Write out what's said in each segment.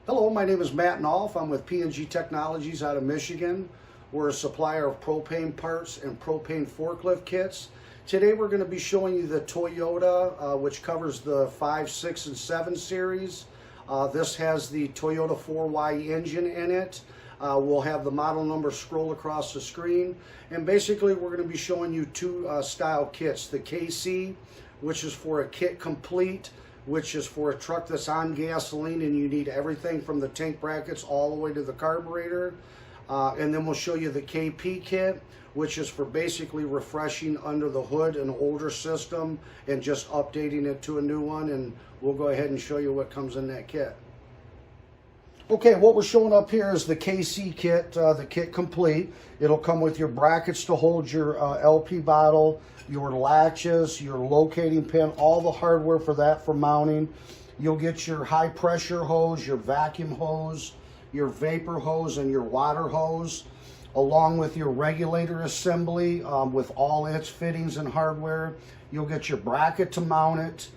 Hello, my name is Matt Nolf. I'm with P&G Technologies out of Michigan. We're a supplier of propane parts and propane forklift kits. Today we're going to be showing you the Toyota, which covers the 5, 6, and 7 series. This has the Toyota 4Y engine in it. We'll have the model number scroll across the screen. And basically we're going to be showing you two style kits. The KC, which is for a kit complete, which is for a truck that's on gasoline and you need everything from the tank brackets all the way to the carburetor. And then we'll show you the KP kit, which is for basically refreshing under the hood an older system and just updating it to a new one. And we'll go ahead and show you what comes in that kit. Okay, what we're showing up here is the KC kit, the kit complete. It'll come with your brackets to hold your LP bottle, your latches, your locating pin, all the hardware for that for mounting. You'll get your high pressure hose, your vacuum hose, your vapor hose, and your water hose, along with your regulator assembly with all its fittings and hardware. You'll get your bracket to mount it.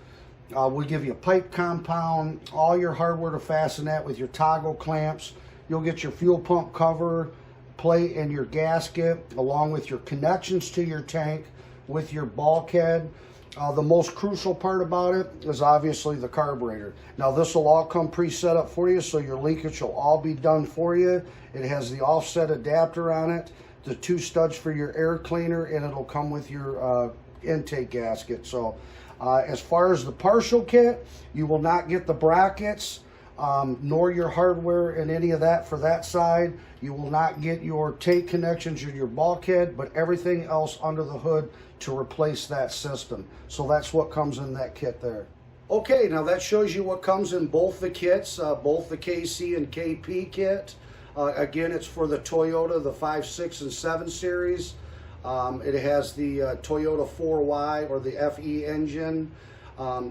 We give you a pipe compound, all your hardware to fasten that with your toggle clamps. You'll get your fuel pump cover plate and your gasket, along with your connections to your tank with your bulkhead. The most crucial part about it is obviously the carburetor. Now this will all come pre-set up for you, so your leakage will all be done for you. It has the offset adapter on it, the 2 studs for your air cleaner, and it'll come with your intake gasket. So as far as the partial kit, you will not get the brackets, nor your hardware and any of that for that side. You will not get your tank connections or your bulkhead, but everything else under the hood to replace that system. So that's what comes in that kit there. Okay, now that shows you what comes in both the kits, both the KC and KP kit. Again, it's for the Toyota, the 5, 6, and 7 series. It has the Toyota 4Y or the FE engine.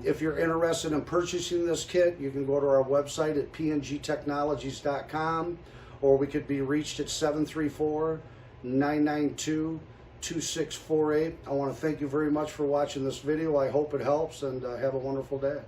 If you're interested in purchasing this kit, you can go to our website at pngtechnologies.com, or we could be reached at 734-992-2648. I want to thank you very much for watching this video. I hope it helps, and have a wonderful day.